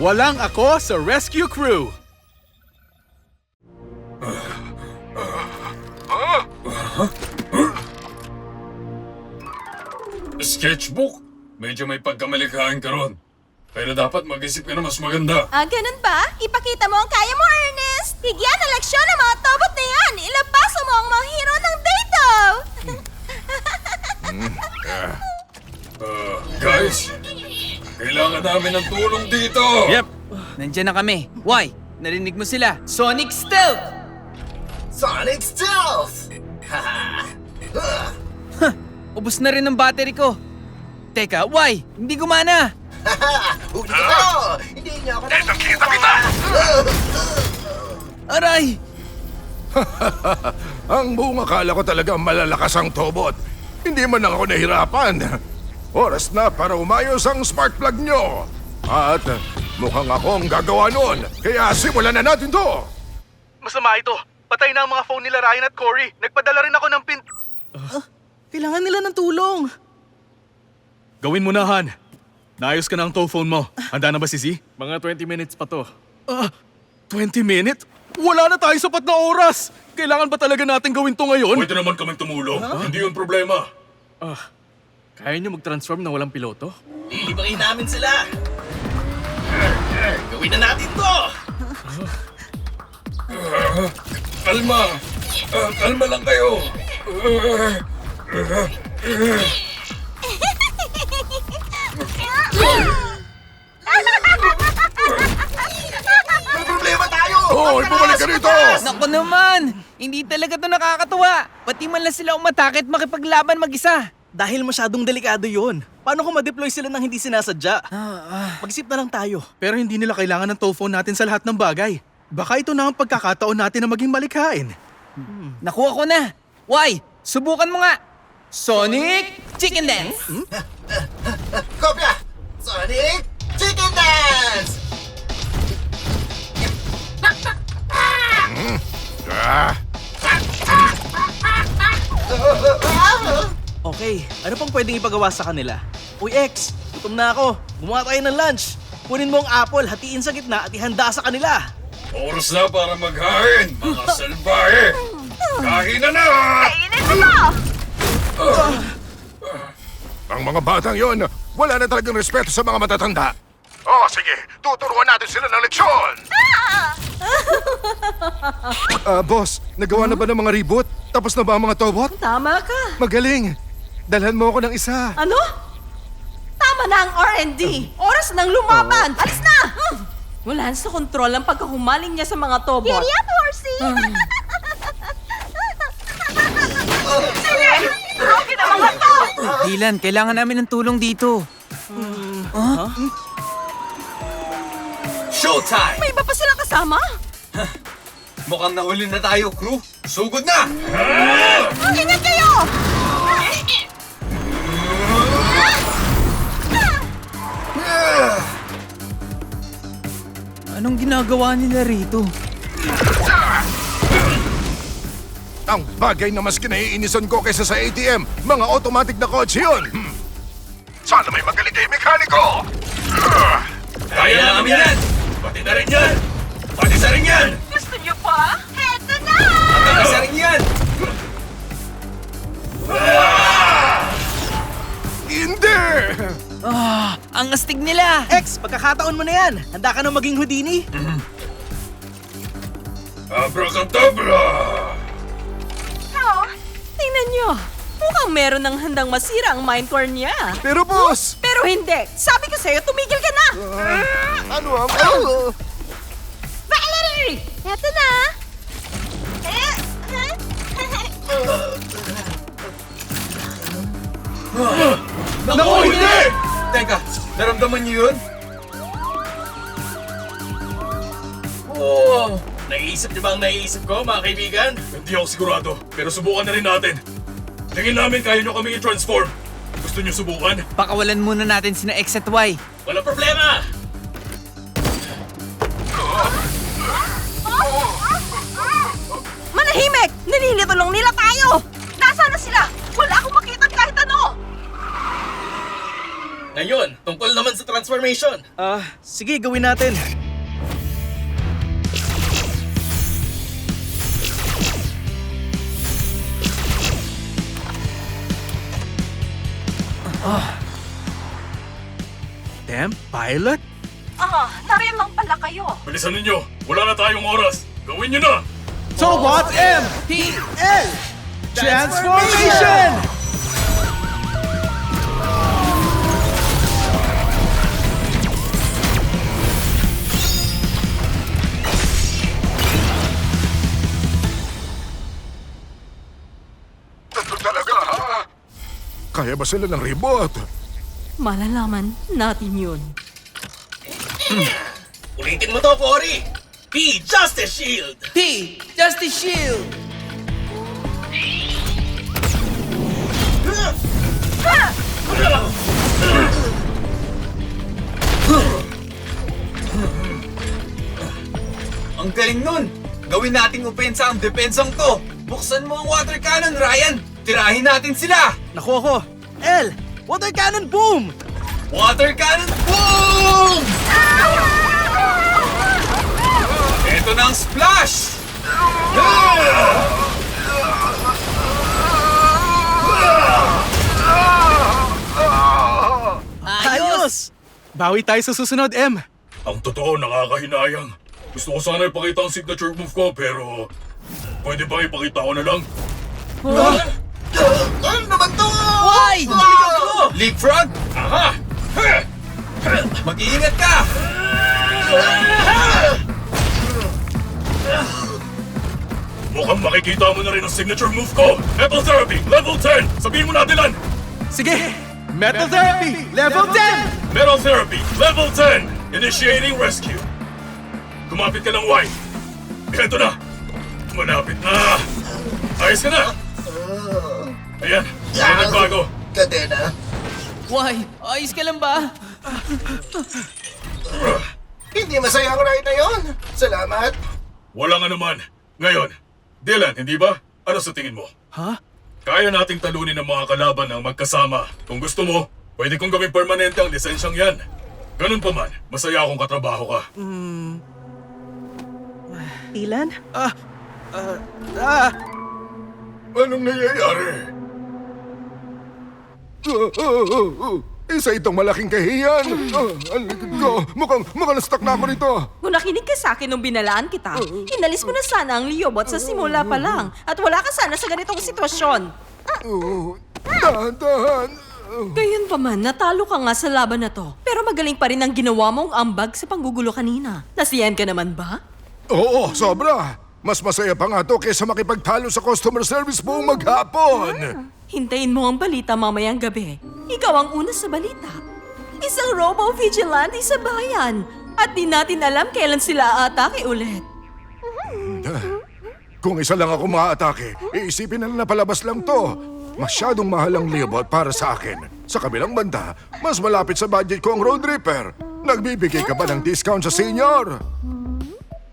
Walang ako sa rescue crew. Sketchbook? Medyo may pagkamalikhain ka ron. Pero dapat mag-isip ka na mas maganda. Ganun ba? Ipakita mo ang kaya mo, Ernest! Bigyan ng leksyon ang mga tobot na yan! Ilabas mo ang mga hero ng dito! Guys, kailangan namin ng tulong dito! Yep. Nandiyan na kami. Why? Narinig mo sila. Sonic Stealth! Sonic Stealth! Ubus na rin ang battery ko. Teka, why? Hindi gumana. Huli ko! Hindi niyo ako nakikita! Aray! Ang buong akala ko talaga malalakas ang tobot. Hindi man lang ako nahirapan. Oras na para umayos ang spark plug nyo. At mukhang ako ang gagawa nun. Kaya simulan na natin to. Masama ito. Patay na ang mga phone nila Ryan at Corey. Nagpadala rin ako ng pin... Kailangan nila ng tulong. Gawin mo na, Han. Naayos ka na ang tow phone mo. Handa na ba si Z? Mga 20 minutes pa to. 20 minutes? Wala na tayo sapat na oras! Kailangan ba talaga natin gawin to ngayon? Pwede naman kaming tumulong. Hindi yun problema. Kaya nyo mag-transform na walang piloto? Iibahin namin sila! Gawin na natin to! Kalma! Kalma lang kayo! May problema tayo! Hoy, bumalik ka rito! Naku naman! Hindi talaga to nakakatuwa. Pati man lang sila umatake at makipaglaban mag-isa. Dahil masyadong delikado yun. Paano kung ma-deploy sila nang hindi sinasadya? Mag-isip na lang tayo. Pero hindi nila kailangan ng tow phone natin sa lahat ng bagay. Baka ito na ang pagkakataon natin na maging malikhain. Nakuha ko na. Why? Subukan mo nga. Sonic Chicken Dance! Kopya! Sonic Chicken Dance! Okay, ano pang pwedeng ipagawa sa kanila? Uy, X, gutom na ako. Gumawa tayo ng lunch. Kunin mo ang apple, hatiin sa gitna at ihanda sa kanila. Oras na para maghain, mga salbahe! Kain na! Ang mga batang yon, wala na talagang respeto sa mga matatanda. Oh, sige. Tuturuan natin sila ng leksyon. Boss, nagawa na ba ng mga reboot? Tapos na ba ang mga tobot? Tama ka. Magaling. Dalhan mo ako ng isa. Ano? Tama na ang R&D. Oras nang lumaban. Alis na! Wala na sa kontrol ang pagkahumaling niya sa mga tobot. Giddy up, horsey! Sige! Rocky na mga to! Dylan, kailangan namin ng tulong dito. Showtime! May iba pa silang kasama? Mukhang nahuli na tayo, crew. Sugod na! Ingat kayo! Anong ginagawa nila rito? Ang bagay na mas kinaiinisan ko kaysa sa ATM, mga automatic na kotse yun. Sana may magaling kayong mekaniko. Kaya namin yan! Pati na rin yan! Pati sa rin yan! Gusto niyo pa? Heto na! Pati sa rin yan! Hindi! Ang astig nila! X, pagkakataon mo na yan. Handa ka na maging Houdini? Abracadabra! Oh, tingnan niyo. Mukhang meron ng handang masira ang mind core niya. Pero boss! Pero hindi. Sabi ko sa'yo, tumigil ka na! Ano ang... Valerie! Heto na! Naku, hindi! Teka, naramdaman niyo yun? Oh, naiisip niyo ba ang naiisip ko, mga kaibigan? Hindi ako sigurado, pero subukan na rin natin. Tingin namin kaya niyo kami i-transform. Gusto niyo subukan? Pakawalan muna natin sina X at Y. Walang problema! Manahimik! Nililito lang nila tayo! Nasaan na sila? Wala akong makita kahit ano! Ngayon, tungkol naman sa transformation. Sige, gawin natin. Temp, pilot? Nariyan lang pala kayo. Bilisan ninyo. Wala na tayong oras. Gawin nyo na! Tobot M! T-L! Transformation! Ito talaga, ha? Kaya ba sila ng reboot? Malalaman natin yun. Ulitin mo to, Cory! P. Justice Shield! T! Justice Shield! Ang galing nun! Gawin nating opensa ang depensang to! Buksan mo ang water cannon, Ryan! Tirahin natin sila! Naku ako. L! Water cannon boom! Water cannon boom! Ito na ang splash! Ayos! Bawi tayo sa susunod, M. Ang totoo, nakakahinayang. Gusto ko sana ipakita ang signature move ko, pero... Pwede ba ipakita ko na lang? Ano naman to? Why? Leapfrog? Aha! Mag-iingat ka! Mukhang makikita mo na rin ang signature move ko! Metal Therapy, Level 10! Sabihin mo na, Dylan! Sige! Metal Therapy! Level 10! Metal Therapy, Level 10! Initiating Rescue! Kumapit ka lang, Y! Eto na! Malapit na! Ayos ka na! Ayan, may nagbago! Kadena? Why? Ayos ka lang ba? Hindi masaya ang ride na yon. Salamat. Walang anuman. Ngayon, Dylan, hindi ba? Ano sa tingin mo? Ha? Kaya nating talunin ang mga kalaban ng magkasama. Kung gusto mo, pwede kong gawing permanente ang lisensyang yan. Ganun pa man, masaya akong katrabaho ka. Ilan? Anong nangyayari? Isa itong malaking kahiyan. Ang likod ko. Mukhang stuck na ako rito. Kung nakinig ka sa akin nung binalaan kita, inalis mo na sana ang Leobot sa simula pa lang. At wala ka sana sa ganitong sitwasyon. Dahan-dahan. Gayun pa man, natalo ka nga sa laban na to. Pero magaling pa rin ang ginawa mong ambag sa panggugulo kanina. Nasiyahan ka naman ba? Oo, sobra. Mas masaya pa nga to kaysa makipagtalo sa customer service buong maghapon. Hintayin mo ang balita mamayang gabi. Ikaw ang una sa balita. Isang robo-vigilante sa bayan. At di natin alam kailan sila aatake ulit. Kung isa lang ako maatake, iisipin na napalabas lang to. Masyadong mahal ang Leobot para sa akin. Sa kabilang banda, mas malapit sa budget ko ang Road Ripper. Nagbibigay ka ba ng discount sa senior?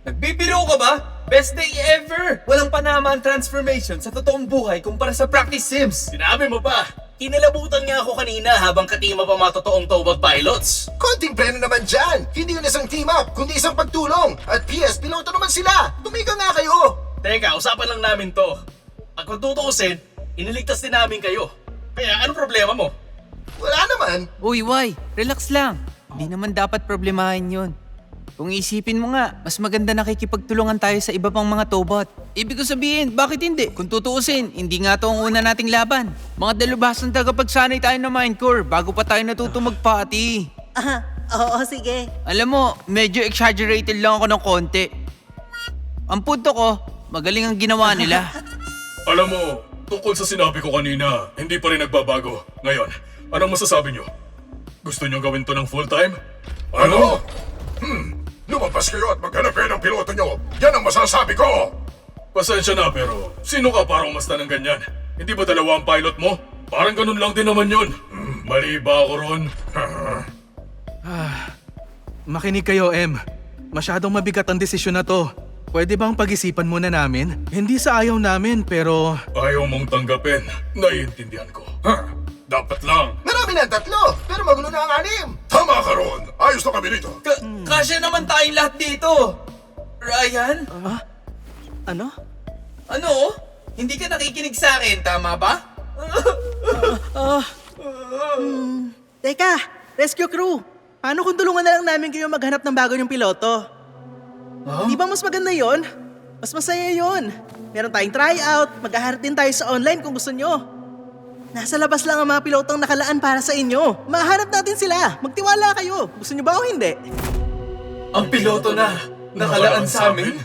Nagbibiro ka ba? Best day ever! Walang panama ang transformation sa totoong buhay kumpara sa practice sims. Sinabi mo pa, kinalabutan nga ako kanina habang katima pa mga totoong Tobot pilots. Konting preno naman dyan! Hindi yun isang team up, kundi isang pagtulong! At PS, piloto naman sila! Tumiga nga kayo! Teka, usapan lang namin to. At kung tutuusin, iniligtas din namin kayo. Kaya anong problema mo? Wala naman! Uy, why? Relax lang. Hindi naman dapat problemahin yun. Kung isipin mo nga, mas maganda nakikipagtulungan tayo sa iba pang mga Tobot. Ibig ko sabihin, bakit hindi? Kung tutuusin, hindi nga to ang una nating laban. Mga dalubhasang tagapagsanay tayo ng Minecore bago pa tayo natutong magpati. Oo, sige. Alam mo, medyo exaggerated lang ako ng konti. Ang punto ko, magaling ang ginawa nila. Alam mo, tungkol sa sinabi ko kanina, hindi pa rin nagbabago. Ngayon, anong masasabi nyo? Gusto nyo gawin to ng full-time? Ano? Lumabas kayo at maghanap kayo ng piloto nyo. Yan ang masasabi ko. Pasensya na pero, sino ka para umasta ng ganyan? Hindi ba dalawa ang pilot mo? Parang ganun lang din naman yun. Mali ba ako ron? Makinig kayo, M. Masyadong mabigat ang desisyon na to. Pwede bang pag-isipan muna namin? Hindi sa ayaw namin, pero... Ayaw mong tanggapin. Naiintindihan ko. Dapat lang. Marami kami ng 3, pero magulo na ang 6. Tama ka ron! Ayos na kami rito. Kasya naman tayong lahat dito. Ryan? Ano? Ano? Hindi ka nakikinig sa akin, tama ba? Teka, rescue crew! Paano kung tulungan na lang namin kayo maghanap ng bago yung piloto? Di ba mas maganda yon? Mas masaya yon. Meron tayong tryout, maghahanap din tayo sa online kung gusto nyo. Nasa labas lang ang mga pilotong nakalaan para sa inyo. Mahanap natin sila. Magtiwala kayo. Gusto nyo ba o hindi? Ang piloto na nakalaan sa amin?